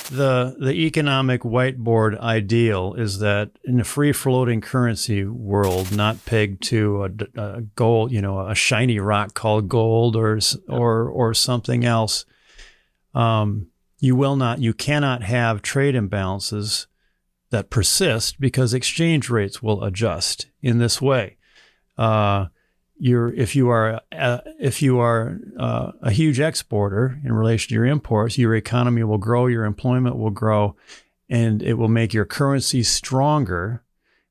The economic whiteboard ideal is that in a free-floating currency world, not pegged to a gold, a shiny rock called gold or something else, you cannot have trade imbalances that persist because exchange rates will adjust in this way. If you are a huge exporter in relation to your imports, your economy will grow, your employment will grow, and it will make your currency stronger,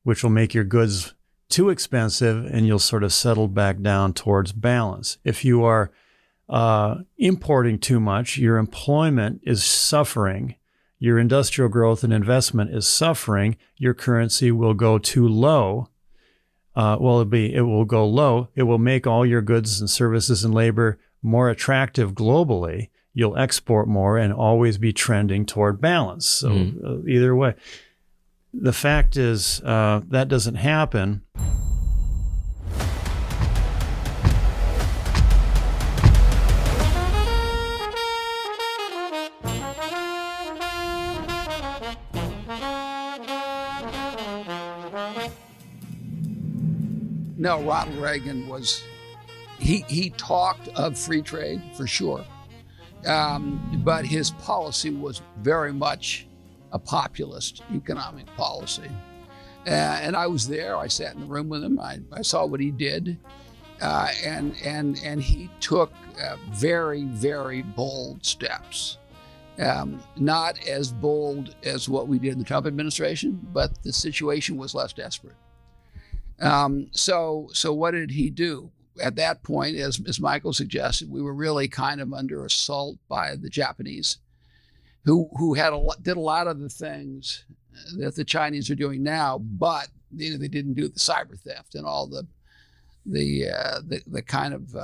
which will make your goods too expensive, and you'll sort of settle back down towards balance. If you are importing too much, your employment is suffering, your industrial growth and investment is suffering, your currency will go too low. It will go low. It will make all your goods and services and labor more attractive globally. You'll export more and always be trending toward balance. So either way, the fact is that doesn't happen. No, Ronald Reagan he talked of free trade for sure, but his policy was very much a populist economic policy. And I was there. I sat in the room with him. I saw what he did, and he took very, very bold steps. Not as bold as what we did in the Trump administration, but the situation was less desperate. So what did he do? At that point, as Michael suggested, we were really kind of under assault by the Japanese, who did a lot of the things that the Chinese are doing now, but they didn't do the cyber theft and all the kind of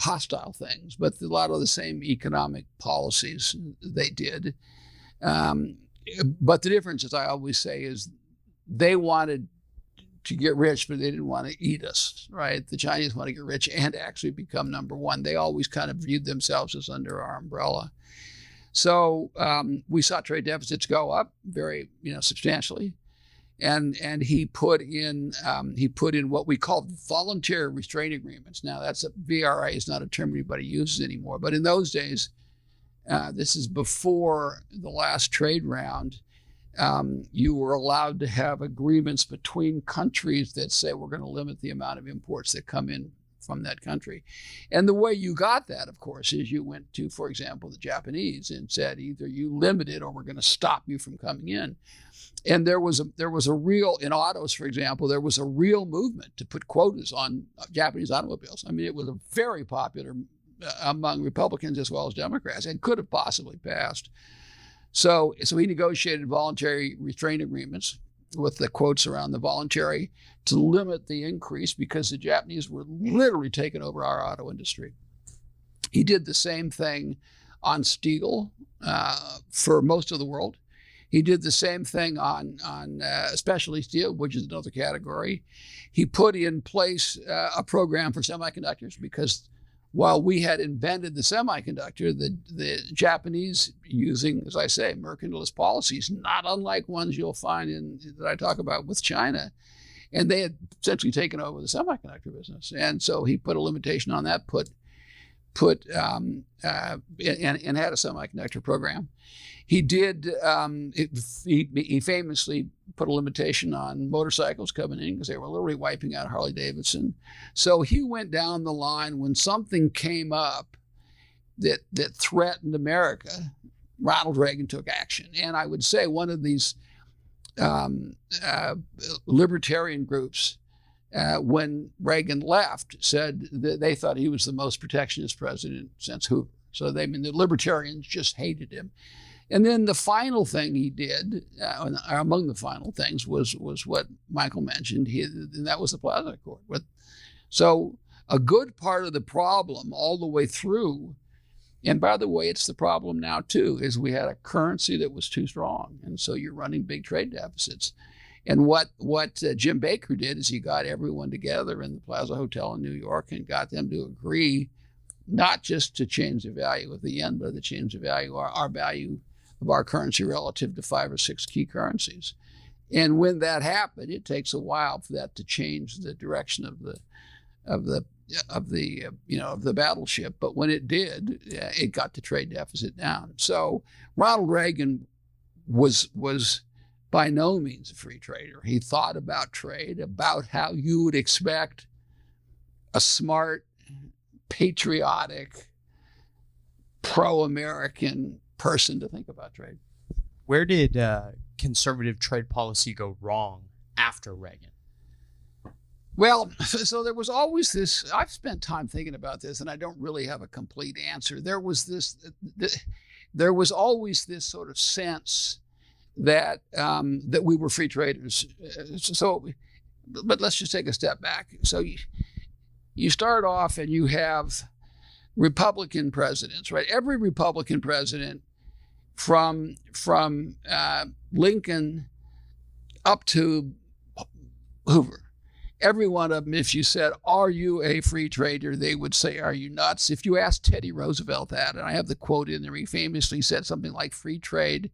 hostile things, but a lot of the same economic policies they did. But the difference, as I always say, is they wanted to get rich, but they didn't want to eat us, right? The Chinese want to get rich and actually become number one. They always kind of viewed themselves as under our umbrella. So we saw trade deficits go up very, substantially, and he put in what we call voluntary restraint agreements. Now that's VRA is not a term anybody uses anymore, but in those days, this is before the last trade round. You were allowed to have agreements between countries that say we're going to limit the amount of imports that come in from that country. And the way you got that, of course, is you went to, for example, the Japanese and said either you limit it or we're going to stop you from coming in. And there was a real, in autos, for example, there was a real movement to put quotas on Japanese automobiles. I mean, it was a very popular among Republicans as well as Democrats and could have possibly passed. So he negotiated voluntary restraint agreements with the quotes around the voluntary to limit the increase because the Japanese were literally taking over our auto industry. He did the same thing on steel for most of the world. He did the same thing on specialty steel, which is another category. He put in place a program for semiconductors because while we had invented the semiconductor, the Japanese, using, as I say, mercantilist policies, not unlike ones you'll find that I talk about with China, and they had essentially taken over the semiconductor business. And so he put a limitation on that, and had a semiconductor program. He did. He famously put a limitation on motorcycles coming in because they were literally wiping out Harley Davidson. So he went down the line when something came up that threatened America. Ronald Reagan took action, and I would say one of these libertarian groups, when Reagan left, said that they thought he was the most protectionist president since Hoover. So the libertarians just hated him. And then the final thing he did, among the final things, was what Michael mentioned, and that was the Plaza Accord. So a good part of the problem all the way through, and by the way, it's the problem now too, is we had a currency that was too strong. And so you're running big trade deficits. And what Jim Baker did is he got everyone together in the Plaza Hotel in New York and got them to agree not just to change the value of the yen, but to change the value, our value of our currency relative to 5 or 6 key currencies. And when that happened, it takes a while for that to change the direction of the battleship. But when it did, it got the trade deficit down. So Ronald Reagan was by no means a free trader. He thought about trade, about how you would expect a smart, patriotic, pro-American person to think about trade. Where did conservative trade policy go wrong after Reagan? Well, so there was always this, I've spent time thinking about this and I don't really have a complete answer. There was always this sort of sense that we were free traders. But let's just take a step back. So you start off and you have Republican presidents, right? Every Republican president from Lincoln up to Hoover, every one of them, if you said, are you a free trader? They would say, are you nuts? If you asked Teddy Roosevelt that, and I have the quote in there, he famously said something like, free trade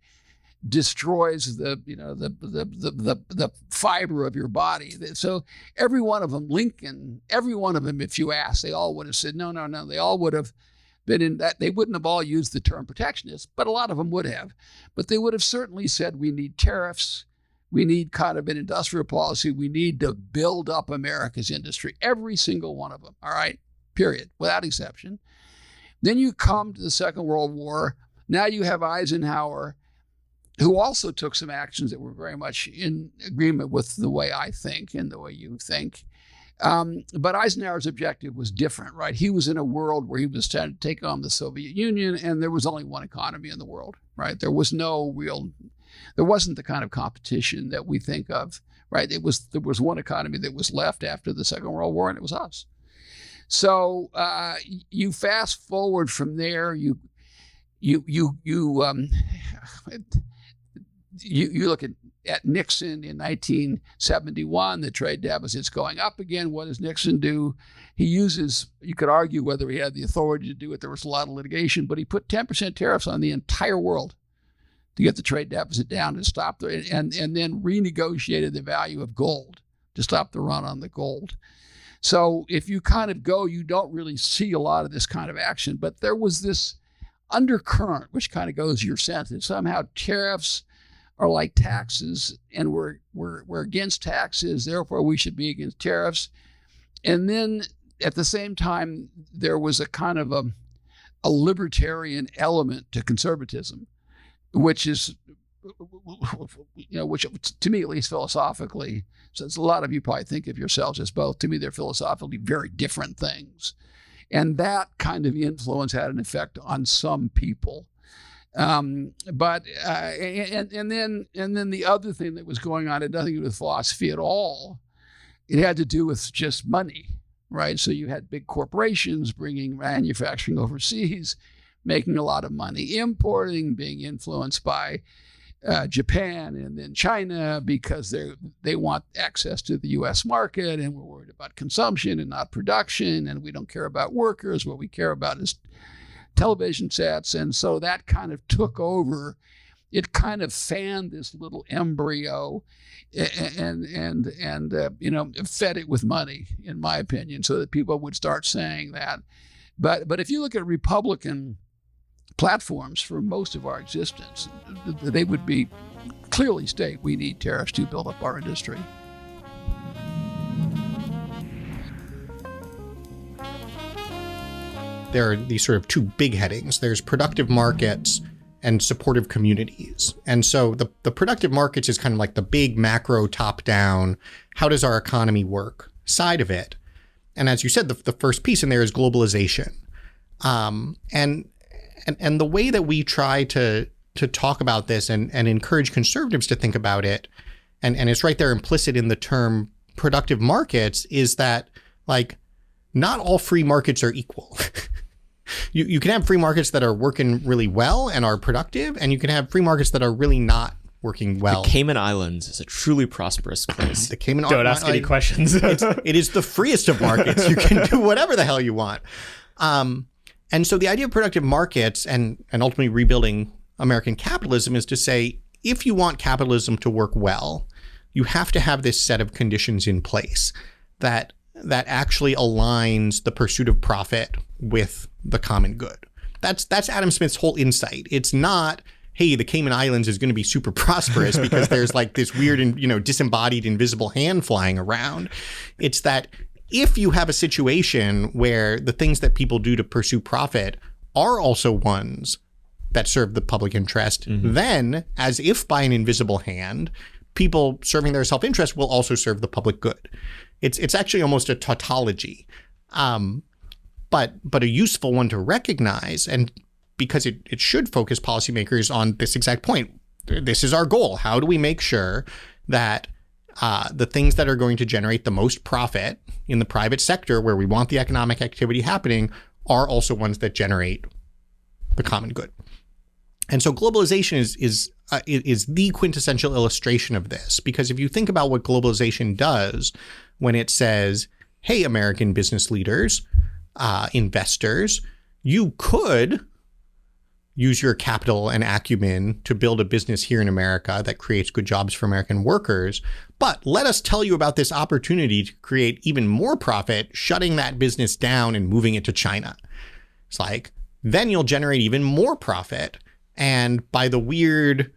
destroys the fiber of your body. So every one of them, Lincoln, every one of them, if you asked, they all would have said, no. They all would have been in that. They wouldn't have all used the term protectionist, but a lot of them would have. But they would have certainly said, we need tariffs. We need kind of an industrial policy. We need to build up America's industry. Every single one of them. All right, period, without exception. Then you come to the Second World War. Now you have Eisenhower, who also took some actions that were very much in agreement with the way I think and the way you think. But Eisenhower's objective was different, right? He was in a world where he was trying to take on the Soviet Union, and there was only one economy in the world, right? There wasn't the kind of competition that we think of, right? There was one economy that was left after the Second World War, and it was us. So you fast forward from there, you look at Nixon in 1971, the trade deficit's going up again. What does Nixon do? He uses, you could argue whether he had the authority to do it. There was a lot of litigation, but he put 10% tariffs on the entire world to get the trade deficit down and stop and then renegotiated the value of gold to stop the run on the gold. So if you kind of go, you don't really see a lot of this kind of action, but there was this undercurrent, which kind of goes to your sense that somehow tariffs are like taxes, and we're against taxes, therefore we should be against tariffs. And then at the same time, there was a kind of a libertarian element to conservatism, which is, which to me, at least philosophically, since a lot of you probably think of yourselves as both, to me, they're philosophically very different things. And that kind of influence had an effect on some people. And then the other thing that was going on had nothing to do with philosophy at all. It had to do with just money, right? So you had big corporations bringing manufacturing overseas, making a lot of money, importing, being influenced by Japan and then China because they want access to the U.S. market, and we're worried about consumption and not production, and we don't care about workers. What we care about is television sets. And so that kind of took over. It kind of fanned this little embryo and fed it with money, in my opinion, so that people would start saying that. But if you look at Republican platforms for most of our existence, they would be clearly state we need tariffs to build up our industry. There are these sort of two big headings. There's productive markets and supportive communities. And so the productive markets is kind of like the big macro top-down, how does our economy work side of it. And as you said, the first piece in there is globalization. And the way that we try to talk about this and encourage conservatives to think about it, and it's right there implicit in the term productive markets, is that, like, not all free markets are equal. You can have free markets that are working really well and are productive, and you can have free markets that are really not working well. The Cayman Islands is a truly prosperous place. The Cayman Don't ask any questions. It is the freest of markets. You can do whatever the hell you want. And so the idea of productive markets and ultimately rebuilding American capitalism is to say, if you want capitalism to work well, you have to have this set of conditions in place that actually aligns the pursuit of profit with the common good. That's Adam Smith's whole insight. It's not, hey, the Cayman Islands is going to be super prosperous because there's like this weird and, disembodied invisible hand flying around. It's that if you have a situation where the things that people do to pursue profit are also ones that serve the public interest, then, as if by an invisible hand, people serving their self-interest will also serve the public good. It's actually almost a tautology, but a useful one to recognize, and because it should focus policymakers on this exact point. This is our goal. How do we make sure that the things that are going to generate the most profit in the private sector, where we want the economic activity happening, are also ones that generate the common good? And so globalization is the quintessential illustration of this, because if you think about what globalization does when it says, hey, American business leaders, investors, you could use your capital and acumen to build a business here in America that creates good jobs for American workers. But let us tell you about this opportunity to create even more profit, shutting that business down and moving it to China. It's like, then you'll generate even more profit. And by the weird,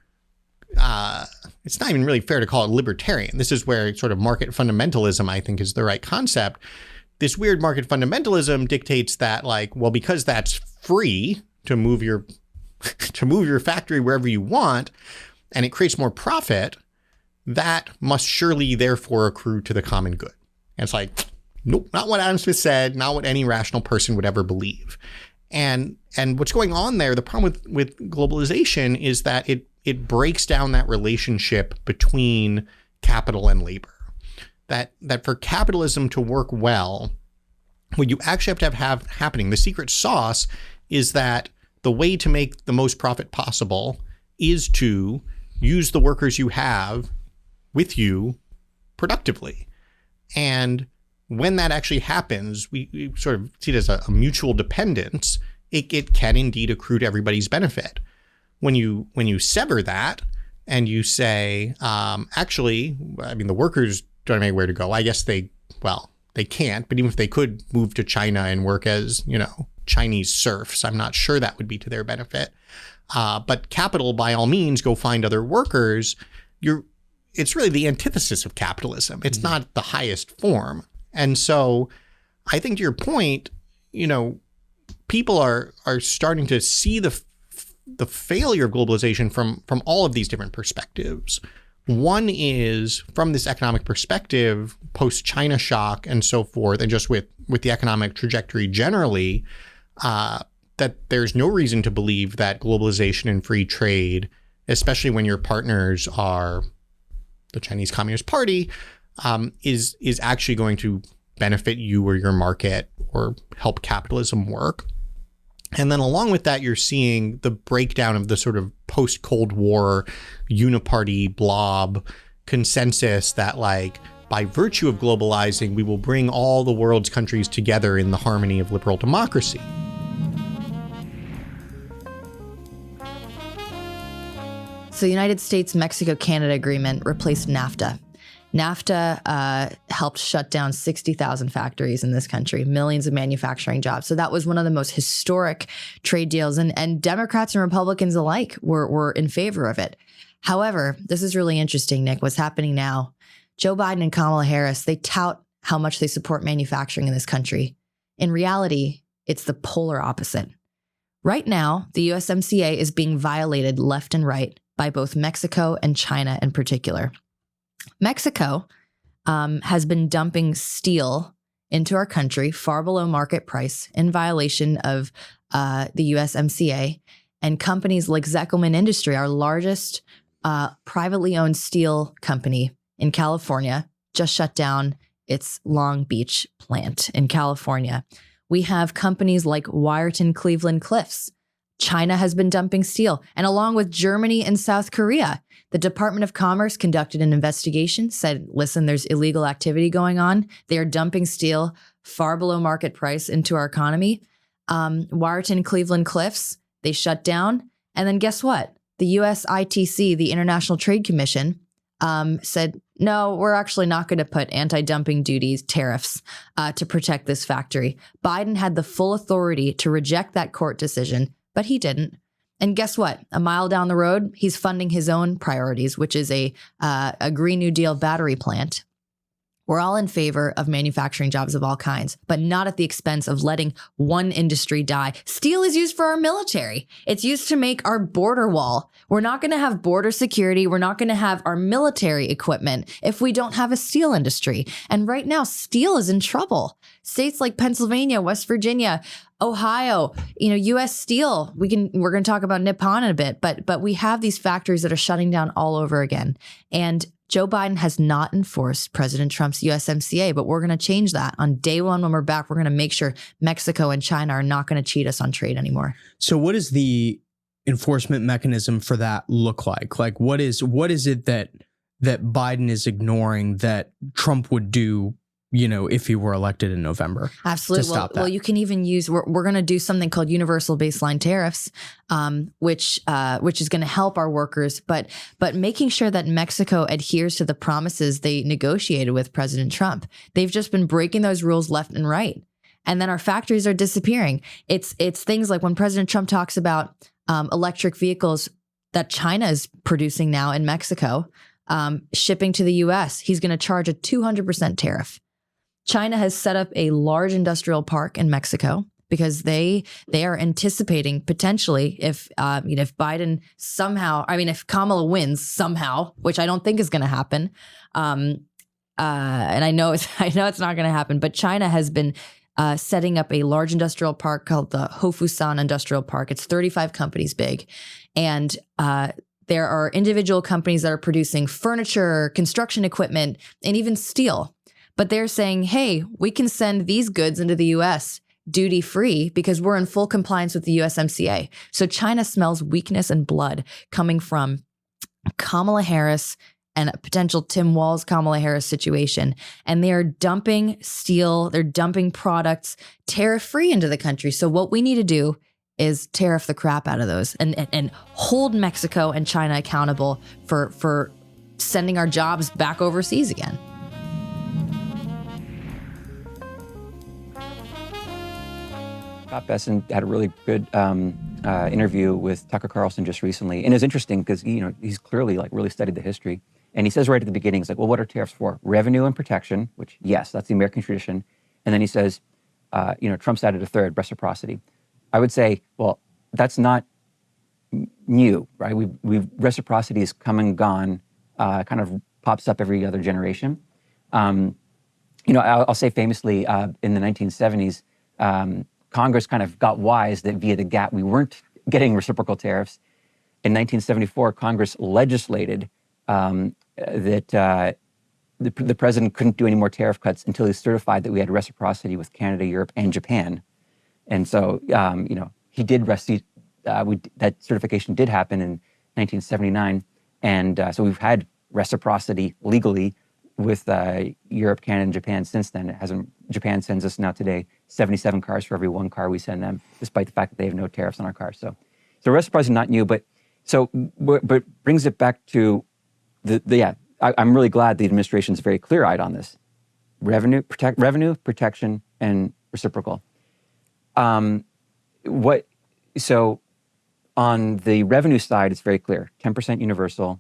it's not even really fair to call it libertarian. This is where sort of market fundamentalism, I think, is the right concept. This weird market fundamentalism dictates that, like, well, because that's free to move your factory wherever you want, and it creates more profit, that must surely therefore accrue to the common good. And it's like, nope, not what Adam Smith said, not what any rational person would ever believe. And what's going on there, the problem with globalization is that it breaks down that relationship between capital and labor. That for capitalism to work well, what you actually have to have happening, the secret sauce is that the way to make the most profit possible is to use the workers you have with you productively. And when that actually happens, we sort of see it as a mutual dependence. It can indeed accrue to everybody's benefit. When you sever that and you say, actually, I mean, the workers don't have anywhere to go. I guess they can't, but even if they could move to China and work as, Chinese serfs, I'm not sure that would be to their benefit. But capital, by all means, go find other workers. It's really the antithesis of capitalism. It's not the highest form. And so I think to your point, people are starting to see the failure of globalization from all of these different perspectives. One is from this economic perspective, post-China shock and so forth, and just with the economic trajectory generally, that there's no reason to believe that globalization and free trade, especially when your partners are the Chinese Communist Party, is actually going to benefit you or your market or help capitalism work. And then along with that, you're seeing the breakdown of the sort of post-Cold War uniparty blob consensus that, like, by virtue of globalizing, we will bring all the world's countries together in the harmony of liberal democracy. So the United States-Mexico-Canada agreement replaced NAFTA. NAFTA helped shut down 60,000 factories in this country, millions of manufacturing jobs. So that was one of the most historic trade deals, and Democrats and Republicans alike were in favor of it. However, this is really interesting, Nick, what's happening now. Joe Biden and Kamala Harris, they tout how much they support manufacturing in this country. In reality, it's the polar opposite. Right now, the USMCA is being violated left and right by both Mexico and China in particular. Mexico has been dumping steel into our country far below market price in violation of the USMCA. And companies like Zekelman Industry, our largest privately owned steel company in California, just shut down its Long Beach plant in California. We have companies like Wyerton Cleveland Cliffs. China has been dumping steel. And along with Germany and South Korea, the Department of Commerce conducted an investigation, said, listen, there's illegal activity going on. They are dumping steel far below market price into our economy. Wyerton Cleveland Cliffs, they shut down. And then guess what? The USITC, the International Trade Commission, said, no, we're actually not going to put anti-dumping duties, tariffs, to protect this factory. Biden had the full authority to reject that court decision, but he didn't. And guess what? A mile down the road, he's funding his own priorities, which is a Green New Deal battery plant. We're all in favor of manufacturing jobs of all kinds, but not at the expense of letting one industry die. Steel is used for our military. It's used to make our border wall. We're not going to have border security. We're not going to have our military equipment if we don't have a steel industry. And right now, steel is in trouble. States like Pennsylvania, West Virginia, Ohio, U.S. Steel. We're going to talk about Nippon in a bit, but we have these factories that are shutting down all over again. And Joe Biden has not enforced President Trump's USMCA, but we're going to change that. On day one, when we're back, we're going to make sure Mexico and China are not going to cheat us on trade anymore. So what does the enforcement mechanism for that look like? Like, what is it that Biden is ignoring that Trump would do, if he were elected in November? Absolutely. To stop that? Well, you can even use, we're going to do something called universal baseline tariffs, which is going to help our workers, but making sure that Mexico adheres to the promises they negotiated with President Trump. They've just been breaking those rules left and right. And then our factories are disappearing. It's things like when President Trump talks about electric vehicles that China is producing now in Mexico, shipping to the US, he's going to charge a 200% tariff. China has set up a large industrial park in Mexico because they are anticipating potentially if Biden somehow, if Kamala wins somehow, which I don't think is going to happen, and I know it's not going to happen, but China has been setting up a large industrial park called the Hofusan Industrial Park. It's 35 companies big, and there are individual companies that are producing furniture, construction equipment, and even steel. But they're saying, hey, we can send these goods into the U.S. duty-free because we're in full compliance with the USMCA. So China smells weakness and blood coming from Kamala Harris and a potential Tim Walz Kamala Harris situation. And they are dumping steel, they're dumping products tariff-free into the country. So what we need to do is tariff the crap out of those and hold Mexico and China accountable for sending our jobs back overseas again. Scott Besson had a really good interview with Tucker Carlson just recently. And it's interesting because, he's clearly really studied the history. And he says right at the beginning, he's like, well, what are tariffs for? Revenue and protection, which, yes, that's the American tradition. And then he says, Trump's added a third, reciprocity. I would say, well, that's not new, right? Reciprocity has come and gone, kind of pops up every other generation. I'll say famously in the 1970s, Congress kind of got wise that via the GATT, we weren't getting reciprocal tariffs. In 1974, Congress legislated that the president couldn't do any more tariff cuts until he certified that we had reciprocity with Canada, Europe, and Japan. And so, he did that certification did happen in 1979. And so we've had reciprocity legally with Europe, Canada, and Japan since then. It hasn't. Japan sends us now today 77 cars for every one car we send them, despite the fact that they have no tariffs on our cars. So reciprocity is not new, but brings it back to I'm really glad the administration is very clear-eyed on this. Revenue, protection, and reciprocal. So on the revenue side, it's very clear. 10% universal.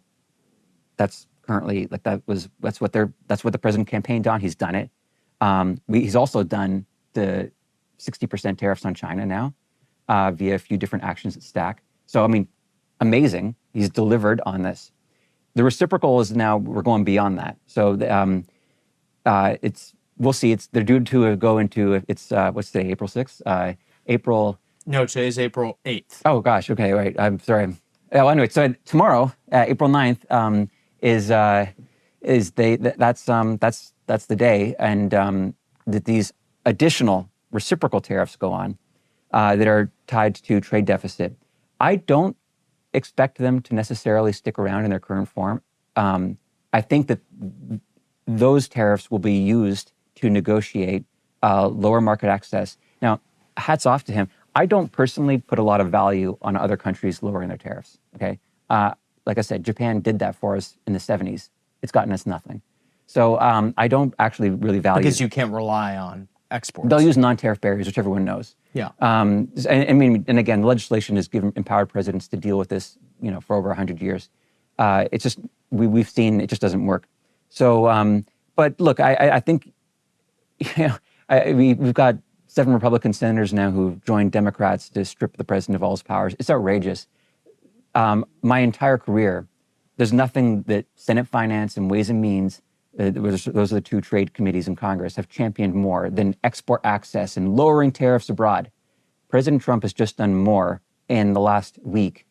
That's currently that's what the president campaigned on. He's done it. He's also done the 60% tariffs on China now via a few different actions at Stack. So amazing. He's delivered on this. The reciprocal is now we're going beyond that. So we'll see. They're due to go into what's today, April 6th? April. No, today's April 8th. Oh gosh. Okay. Right. I'm sorry. Well, anyway, so tomorrow, April 9th, that's the day, and that these additional reciprocal tariffs go on that are tied to trade deficit. I don't expect them to necessarily stick around in their current form. I think that those tariffs will be used to negotiate lower market access. Now, hats off to him. I don't personally put a lot of value on other countries lowering their tariffs, okay? Like I said, Japan did that for us in the 70s. It's gotten us nothing. So I don't actually really value... Because you can't rely on exports. They'll use non-tariff barriers, which everyone knows. Yeah. And again, legislation has empowered presidents to deal with this, for over 100 years. It's just, we've seen it just doesn't work. So, but look, I think, we've got 7 Republican senators now who've joined Democrats to strip the president of all his powers. It's outrageous. My entire career, there's nothing that Senate Finance and Ways and Means, those are the 2 trade committees in Congress, have championed more than export access and lowering tariffs abroad. President Trump has just done more in the last week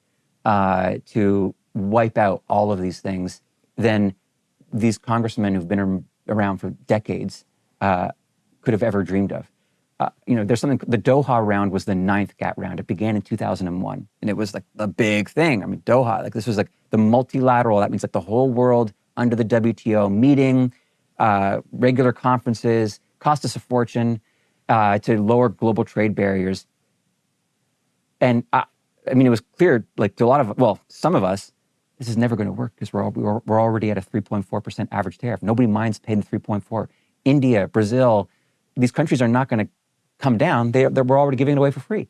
to wipe out all of these things than these congressmen who've been around for decades could have ever dreamed of. There's something, the Doha round was the 9th GATT round. It began in 2001, and it was like the big thing. I mean, Doha, like this was like the multilateral, that means like the whole world under the WTO meeting, regular conferences, cost us a fortune to lower global trade barriers. And it was clear, like to a lot of, some of us, this is never going to work because we're already at a 3.4% average tariff. Nobody minds paying the 3.4. India, Brazil, these countries are not going to come down. We're already giving it away for free.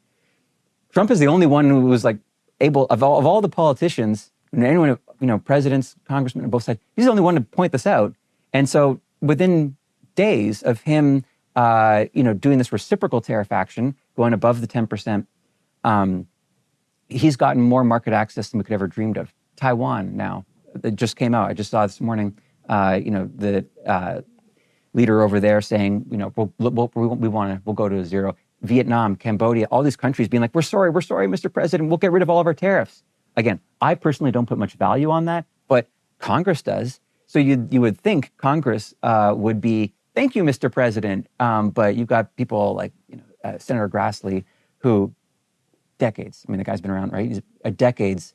Trump is the only one who was like able, of all the politicians, and anyone, presidents, congressmen on both sides, he's the only one to point this out. And so within days of him, doing this reciprocal tariff action, going above the 10%, he's gotten more market access than we could ever dreamed of. Taiwan now, it just came out. I just saw this morning, the leader over there saying, we'll go to 0. Vietnam, Cambodia, all these countries being like, we're sorry, Mr. President, we'll get rid of all of our tariffs. Again, I personally don't put much value on that, but Congress does. So you would think Congress would be, thank you, Mr. President. But you've got people like Senator Grassley, who decades, the guy's been around, right? He's decades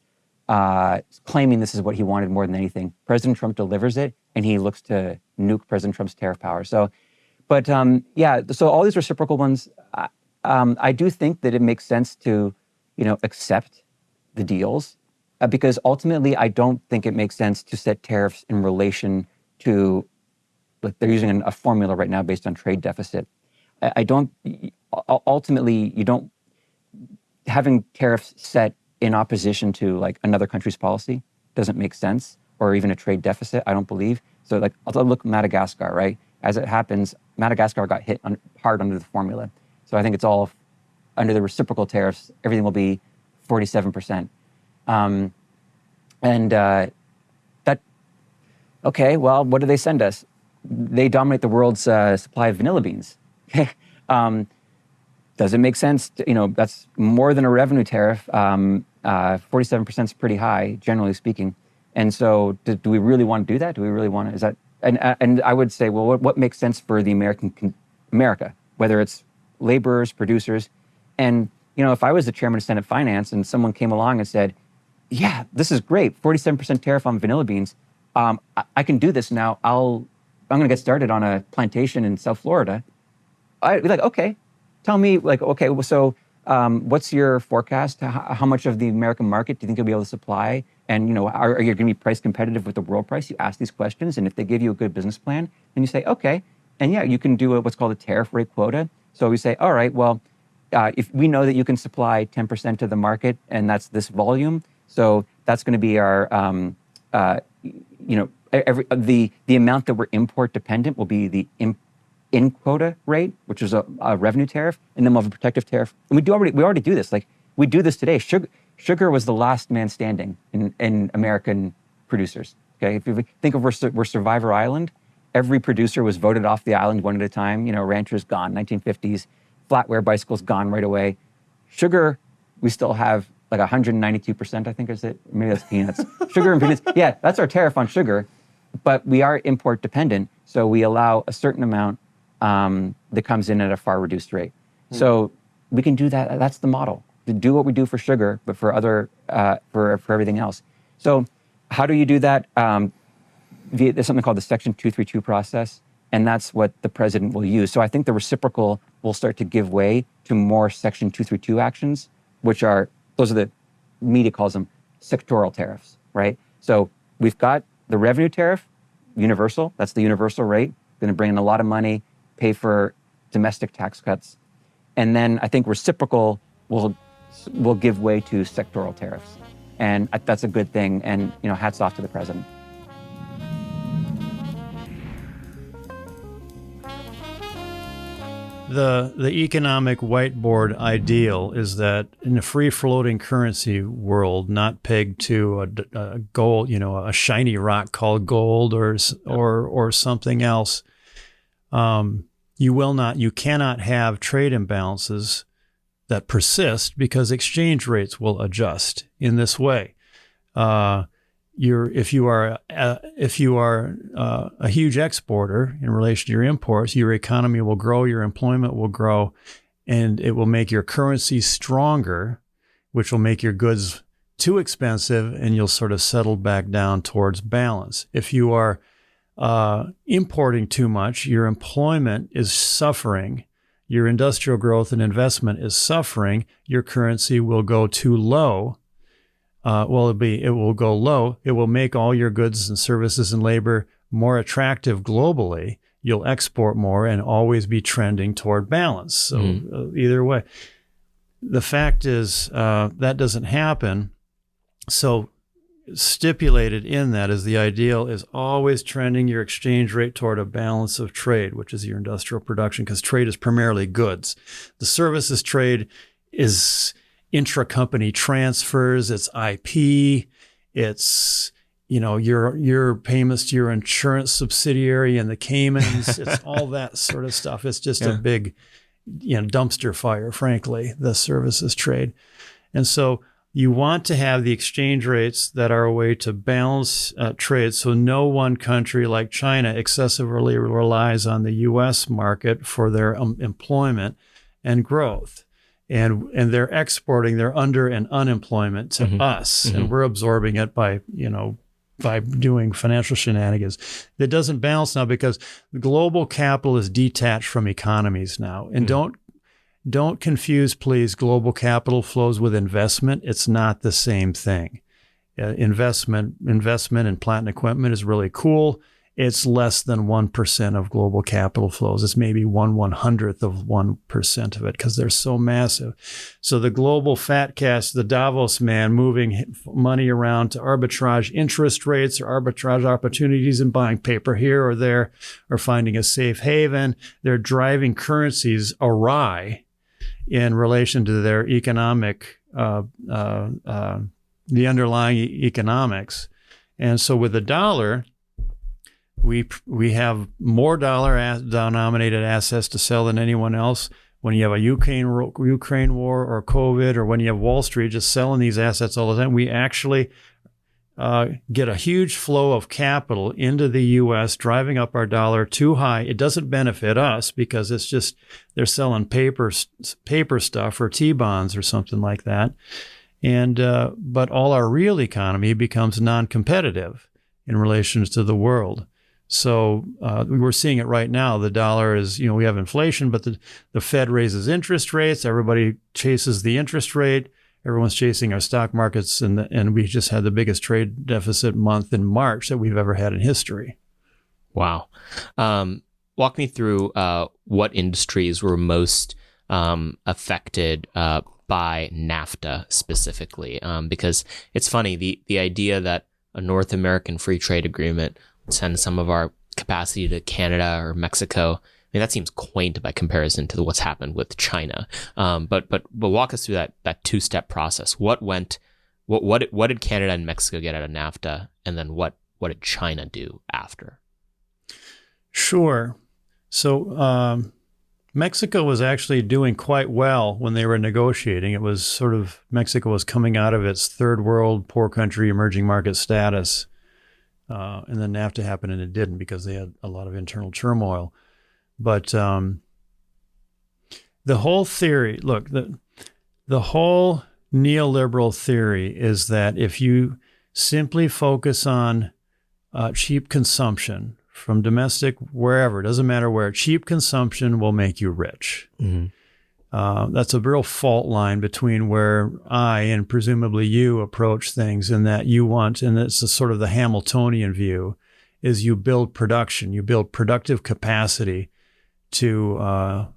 claiming this is what he wanted more than anything. President Trump delivers it, and he looks to nuke President Trump's tariff power. So, but so all these reciprocal ones, I do think that it makes sense to, accept the deals, because ultimately I don't think it makes sense to set tariffs in relation to, like they're using a formula right now based on trade deficit. Ultimately, you don't, having tariffs set in opposition to like another country's policy doesn't make sense, or even a trade deficit, I don't believe. So like, I'll look at Madagascar, right? As it happens, Madagascar got hit hard under the formula. So I think it's all under the reciprocal tariffs, everything will be 47%. Okay, well, what do they send us? They dominate the world's supply of vanilla beans. Does it make sense? That's more than a revenue tariff. 47% is pretty high, generally speaking. And so do we really want to do that? Do we really want to, is that, and I would say, well, what makes sense for the America, whether it's laborers, producers, and, if I was the chairman of Senate Finance and someone came along and said, yeah, this is great, 47% tariff on vanilla beans, I can do this now, I'm going to get started on a plantation in South Florida. I'd be like, okay, tell me, like, okay, so what's your forecast? How much of the American market do you think you'll be able to supply? And, are you going to be price competitive with the world price? You ask these questions, and if they give you a good business plan, then you say, okay, and yeah, you can do what's called a tariff rate quota. So we say, all right, well, if we know that you can supply 10% to the market, and that's this volume, so that's going to be our, the amount that we're import dependent will be the in quota rate, which is a revenue tariff, and then we'll have a protective tariff. And we already do this. Like we do this today. Sugar was the last man standing in American producers. Okay, if you think of we're Survivor Island, every producer was voted off the island one at a time. Ranchers gone, 1950s, flatware bicycles gone right away. Sugar, we still have like 192%, I think is it? Maybe that's peanuts. Sugar and peanuts. Yeah, that's our tariff on sugar, but we are import dependent, so we allow a certain amount that comes in at a far reduced rate. So we can do that. That's the model. To do what we do for sugar, but for other for everything else. So how do you do that? There's something called the Section 232 process, and that's what the president will use. So I think the reciprocal will start to give way to more Section 232 actions, those are the media calls them sectoral tariffs, right? So we've got the revenue tariff, universal, that's the universal rate, going to bring in a lot of money, pay for domestic tax cuts. And then I think reciprocal will give way to sectoral tariffs. And that's a good thing. And, hats off to the president. The economic whiteboard ideal is that in a free-floating currency world, not pegged to a gold, a shiny rock called gold or something else, you cannot have trade imbalances that persist because exchange rates will adjust in this way. If you are a huge exporter in relation to your imports, your economy will grow, your employment will grow, and it will make your currency stronger, which will make your goods too expensive, and you'll sort of settle back down towards balance. If you are importing too much, your employment is suffering, your industrial growth and investment is suffering, your currency will go too low. It will go low. It will make all your goods and services and labor more attractive globally. You'll export more and always be trending toward balance. So either way, the fact is that doesn't happen. So stipulated in that is the ideal is always trending your exchange rate toward a balance of trade, which is your industrial production, because trade is primarily goods. The services trade is intra-company transfers, it's IP, it's your payments to your insurance subsidiary in the Caymans, it's all that sort of stuff. It's just a big dumpster fire, frankly, the services trade. And so you want to have the exchange rates that are a way to balance trade, so no one country like China excessively relies on the U.S. market for their employment and growth. And they're exporting their under and unemployment to us, and we're absorbing it by doing financial shenanigans. It doesn't balance now because global capital is detached from economies now. And don't confuse, please, global capital flows with investment. It's not the same thing. Investment in plant and equipment is really cool. It's less than 1% of global capital flows. It's maybe 1/100th of 1% of it because they're so massive. So the global fat cast, the Davos man moving money around to arbitrage interest rates or arbitrage opportunities and buying paper here or there or finding a safe haven, they're driving currencies awry in relation to their economic, the underlying economics. And so with the dollar, we have more dollar-denominated assets to sell than anyone else. When you have a Ukraine war or COVID, or when you have Wall Street just selling these assets all the time, we actually get a huge flow of capital into the U.S., driving up our dollar too high. It doesn't benefit us because it's just they're selling paper stuff or T-bonds or something like that. And but all our real economy becomes non-competitive in relation to the world. So we're seeing it right now. The dollar is, we have inflation, but the Fed raises interest rates. Everybody chases the interest rate. Everyone's chasing our stock markets, and we just had the biggest trade deficit month in March that we've ever had in history. Wow. Walk me through what industries were most affected by NAFTA specifically, because it's funny, the idea that a North American free trade agreement send some of our capacity to Canada or Mexico. I mean, that seems quaint by comparison to what's happened with China. But walk us through that two-step process. What did Canada and Mexico get out of NAFTA, and then what did China do after? Sure. So Mexico was actually doing quite well when they were negotiating. It was sort of Mexico was coming out of its third world, poor country, emerging market status. And then NAFTA happened and it didn't because they had a lot of internal turmoil. But the whole theory, look, the whole neoliberal theory is that if you simply focus on cheap consumption from domestic, wherever, doesn't matter where, cheap consumption will make you rich. That's a real fault line between where I and presumably you approach things, and that you want, and it's a sort of the Hamiltonian view, is you build production, you build productive capacity to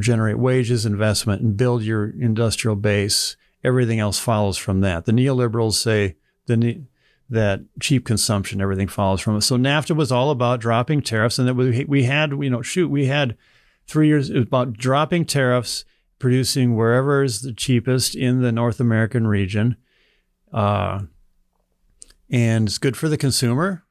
generate wages, investment, and build your industrial base. Everything else follows from that. The neoliberals say that cheap consumption, everything follows from it. So NAFTA was all about dropping tariffs, and that we had 3 years. It was about dropping tariffs, producing wherever is the cheapest in the North American region, and it's good for the consumer.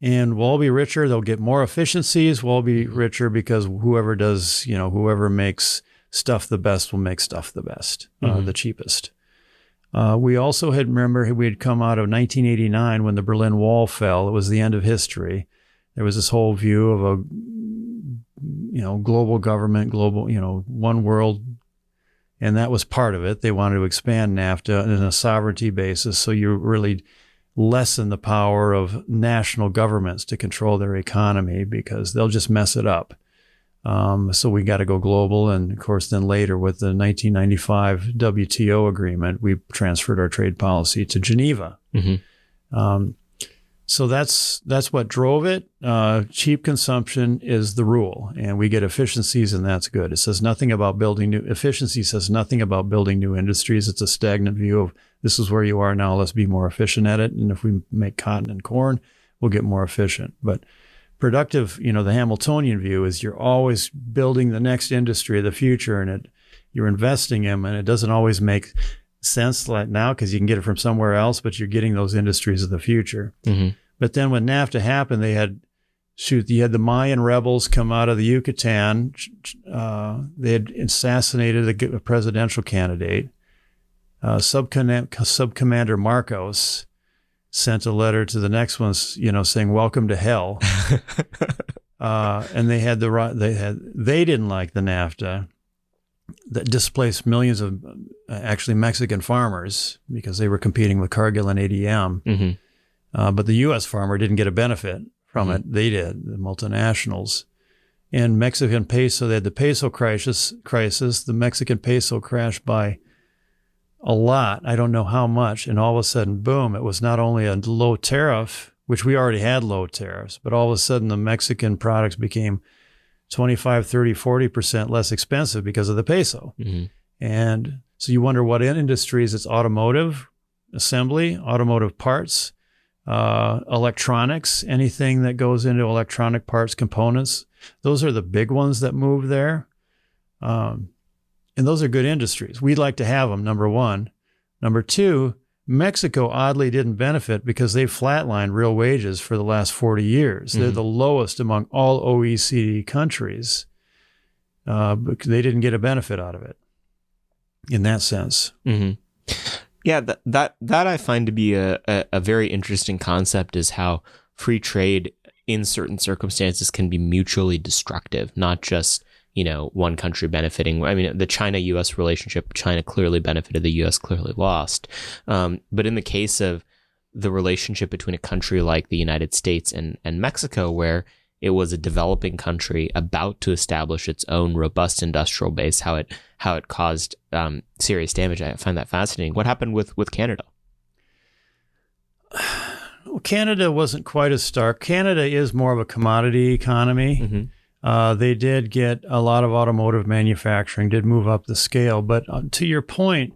And we'll all be richer. They'll get more efficiencies. We'll all be richer because whoever makes stuff the best will make stuff the best, the cheapest. We also we had come out of 1989 when the Berlin Wall fell. It was the end of history. There was this whole view of a, global government, one world. And that was part of it. They wanted to expand NAFTA on a sovereignty basis. So you really lessen the power of national governments to control their economy because they'll just mess it up. So we got to go global. And of course, then later with the 1995 WTO agreement, we transferred our trade policy to Geneva. So that's what drove it. Cheap consumption is the rule, and we get efficiencies, and that's good. It says nothing about building new efficiency. Says nothing about building new industries. It's a stagnant view of this is where you are now. Let's be more efficient at it. And if we make cotton and corn, we'll get more efficient. But productive, the Hamiltonian view is you're always building the next industry of the future, and you're investing in, and it doesn't always make sense like now because you can get it from somewhere else, but you're getting those industries of the future. But then when NAFTA happened, you had the Mayan rebels come out of the Yucatan. They had assassinated a presidential candidate. Subcommander Marcos sent a letter to the next one, saying "Welcome to hell," and they didn't like the NAFTA that displaced millions of actually Mexican farmers because they were competing with Cargill and ADM. But the U.S. farmer didn't get a benefit from it. They did, the multinationals. And Mexican peso, they had the peso crisis. The Mexican peso crashed by a lot. I don't know how much. And all of a sudden, boom, it was not only a low tariff, which we already had low tariffs, but all of a sudden the Mexican products became 25, 30, 40% less expensive because of the peso. And so you wonder what industries. It's automotive assembly, automotive parts, electronics, anything that goes into electronic parts, components. Those are the big ones that move there. And those are good industries. We'd like to have them, number one. Number two, Mexico oddly didn't benefit because they flatlined real wages for the last 40 years. They're the lowest among all OECD countries. But they didn't get a benefit out of it in that sense. Yeah, that I find to be a very interesting concept is how free trade in certain circumstances can be mutually destructive, not just, one country benefiting. I mean, the China-U.S. relationship, China clearly benefited, the U.S. clearly lost. But in the case of the relationship between a country like the United States and Mexico, where it was a developing country about to establish its own robust industrial base, how it caused serious damage. I find that fascinating. What happened with Canada? Well, Canada wasn't quite as stark. Canada is more of a commodity economy. They did get a lot of automotive manufacturing, did move up the scale. But to your point,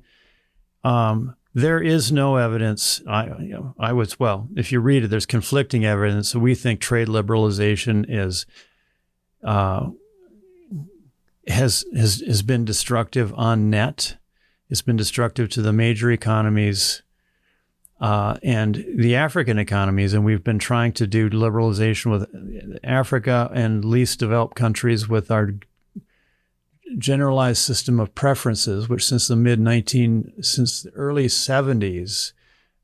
there is no evidence. If you read it, there's conflicting evidence. So we think trade liberalization has been destructive on net. It's been destructive to the major economies and the African economies. And we've been trying to do liberalization with Africa and least developed countries with our generalized system of preferences, which since the early 70s,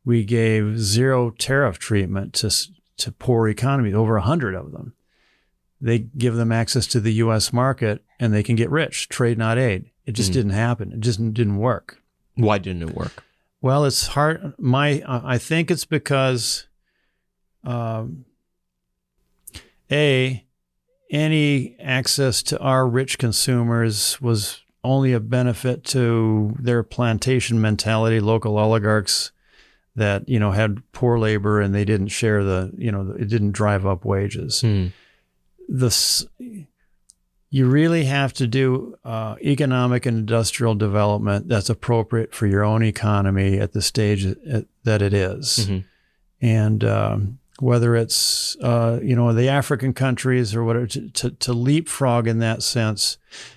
we gave zero tariff treatment to poor economies, over 100 of them. They give them access to the U.S. market and they can get rich, trade not aid. It just didn't happen. It just didn't work. Why didn't it work? Well, it's hard. I think it's because any access to our rich consumers was only a benefit to their plantation mentality, local oligarchs that, had poor labor and they didn't share it didn't drive up wages. You really have to do economic and industrial development that's appropriate for your own economy at the stage that it is. And whether it's, the African countries or whatever, to leapfrog in that sense.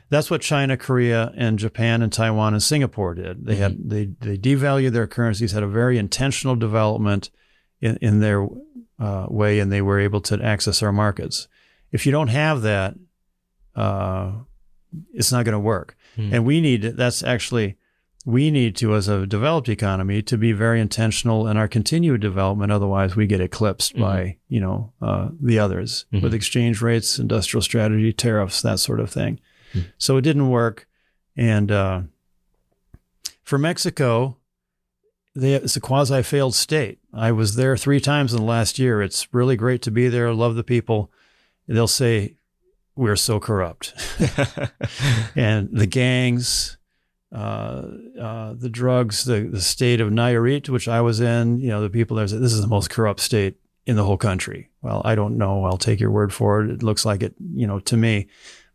That's what China, Korea, and Japan, and Taiwan, and Singapore did. They they devalued their currencies, had a very intentional development in their way, and they were able to access our markets. If you don't have that, it's not going to work. And we need to, as a developed economy, to be very intentional in our continued development. Otherwise, we get eclipsed by, the others with exchange rates, industrial strategy, tariffs, that sort of thing. So it didn't work. And for Mexico, it's a quasi-failed state. I was there 3 times in the last year. It's really great to be there. I love the people. They'll say, we're so corrupt. And the gangs, the drugs, the state of Nayarit, which I was in, the people there said, this is the most corrupt state in the whole country. Well, I don't know. I'll take your word for it. It looks like it, to me.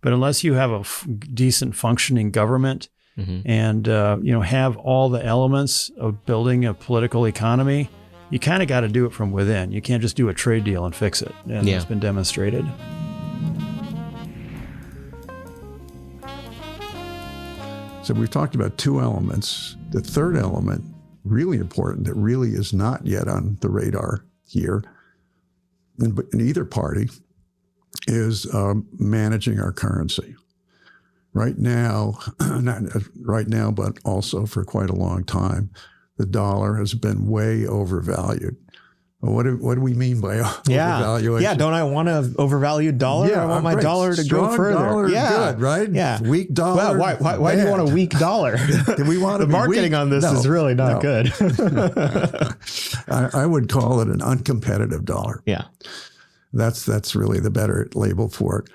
But unless you have a decent functioning government and, have all the elements of building a political economy, you kind of got to do it from within. You can't just do a trade deal and fix it. And it's been demonstrated. So we've talked about 2 elements. The third element, really important, that really is not yet on the radar here in either party, is managing our currency. Right now, not right now, but also for quite a long time, the dollar has been way overvalued. What do we mean by overvaluation? Yeah, don't I want an overvalued dollar? Yeah, I want my dollar to Strong go further. Dollar is good, right? Yeah. Weak dollar. Well, why do you want a weak dollar? We want the marketing on this is really not good. I would call it an uncompetitive dollar. Yeah. That's really the better label for it.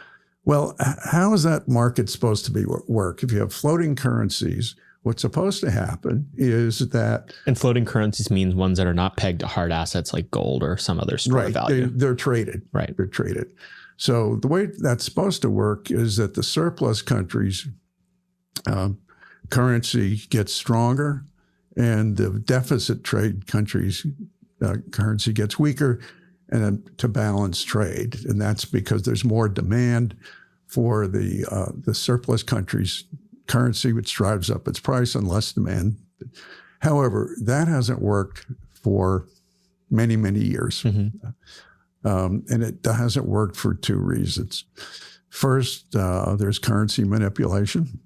Well, how is that market supposed to work? If you have floating currencies, what's supposed to happen is that... And floating currencies means ones that are not pegged to hard assets like gold or some other store of value. They're traded. Right. They're traded. So the way that's supposed to work is that the surplus countries' currency gets stronger and the deficit trade countries' currency gets weaker, and then to balance trade. And that's because there's more demand for the surplus countries' currency, which drives up its price, and less demand. However, that hasn't worked for many, many years. And it hasn't worked for 2 reasons. First, there's currency manipulation,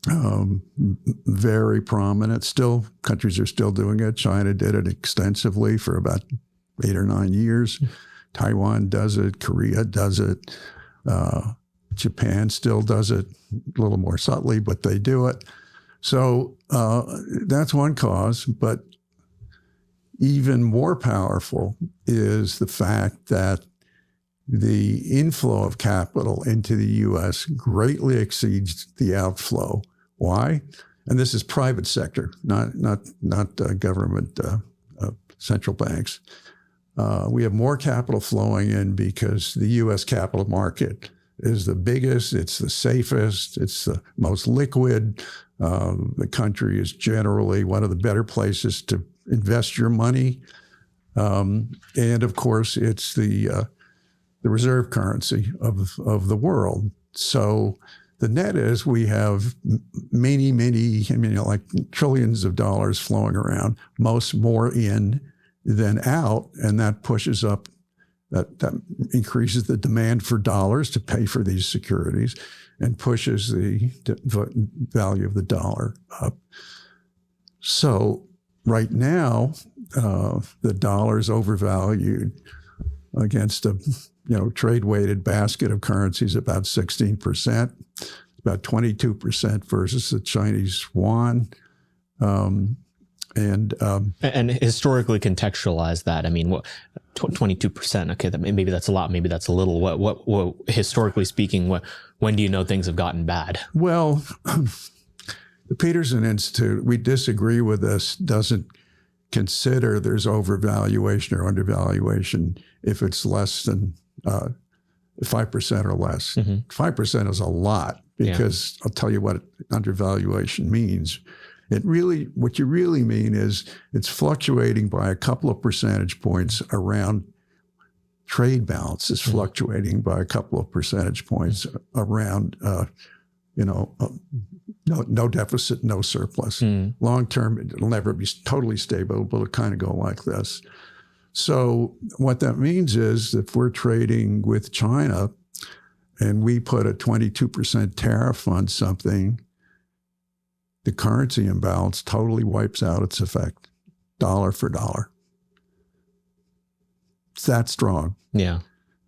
very prominent. Still, countries are still doing it. China did it extensively for about 8 or 9 years. Taiwan does it. Korea does it. Japan still does it a little more subtly, but they do it. So that's one cause. But even more powerful is the fact that the inflow of capital into the U.S. greatly exceeds the outflow. Why? And this is private sector, not government central banks. We have more capital flowing in because the U.S. capital market is the biggest, it's the safest, it's the most liquid. The country is generally one of the better places to invest your money. And of course, it's the reserve currency of the world. So the net is we have many, like trillions of dollars flowing around, more in than out, and that pushes up, that increases the demand for dollars to pay for these securities and pushes the value of the dollar up. So right now, the dollar is overvalued against a trade-weighted basket of currencies about 16%, about 22% versus the Chinese yuan. And historically contextualize that. I mean, what 22%? Okay, maybe that's a lot. Maybe that's a little. What historically speaking, when do you know things have gotten bad? Well, the Peterson Institute, we disagree with this, doesn't consider there's overvaluation or undervaluation if it's less than 5% or less. 5% is a lot, because I'll tell you what undervaluation means. What you really mean is it's fluctuating by a couple of percentage points around trade balance is fluctuating by a couple of percentage points around, no deficit, no surplus. Long term, it'll never be totally stable, but it'll kind of go like this. So what that means is if we're trading with China and we put a 22% tariff on something, the currency imbalance totally wipes out its effect, dollar for dollar. It's that strong. Yeah.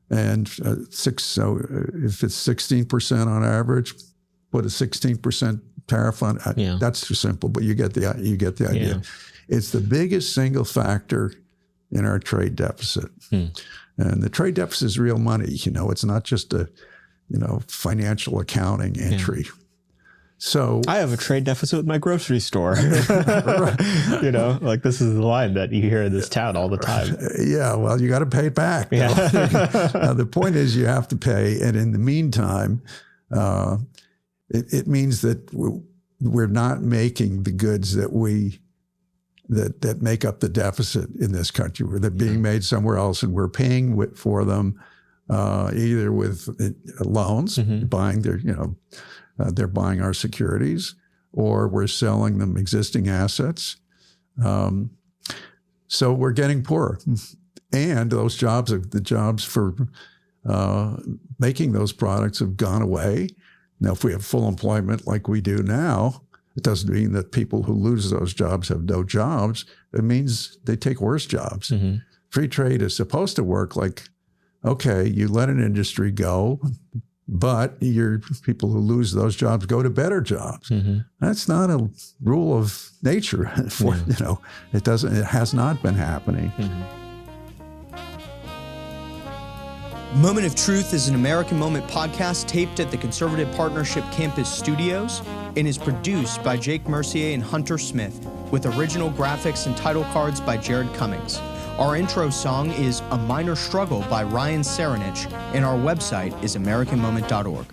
And so if it's 16% on average, put a 16% tariff on. That's too simple, but you get the idea. Yeah. It's the biggest single factor in our trade deficit, and the trade deficit is real money. It's not just a financial accounting entry. So I have a trade deficit with my grocery store. Like this is the line that you hear in this town all the time. Yeah, well, you got to pay it back. Yeah. Now, the point is you have to pay, and in the meantime, it means that we're not making the goods that that make up the deficit in this country. They're being made somewhere else, and we're paying for them either with loans, buying their they're buying our securities, or we're selling them existing assets. So we're getting poorer. And the jobs for making those products have gone away. Now, if we have full employment like we do now, it doesn't mean that people who lose those jobs have no jobs. It means they take worse jobs. Free trade is supposed to work like, okay, you let an industry go, but your people who lose those jobs go to better jobs. That's not a rule of nature. It has not been happening. Moment of Truth is an American Moment podcast taped at the Conservative Partnership Campus Studios and is produced by Jake Mercier and Hunter Smith, with original graphics and title cards by Jared Cummings. Our intro song is A Minor Struggle by Ryan Serenich, and our website is AmericanMoment.org.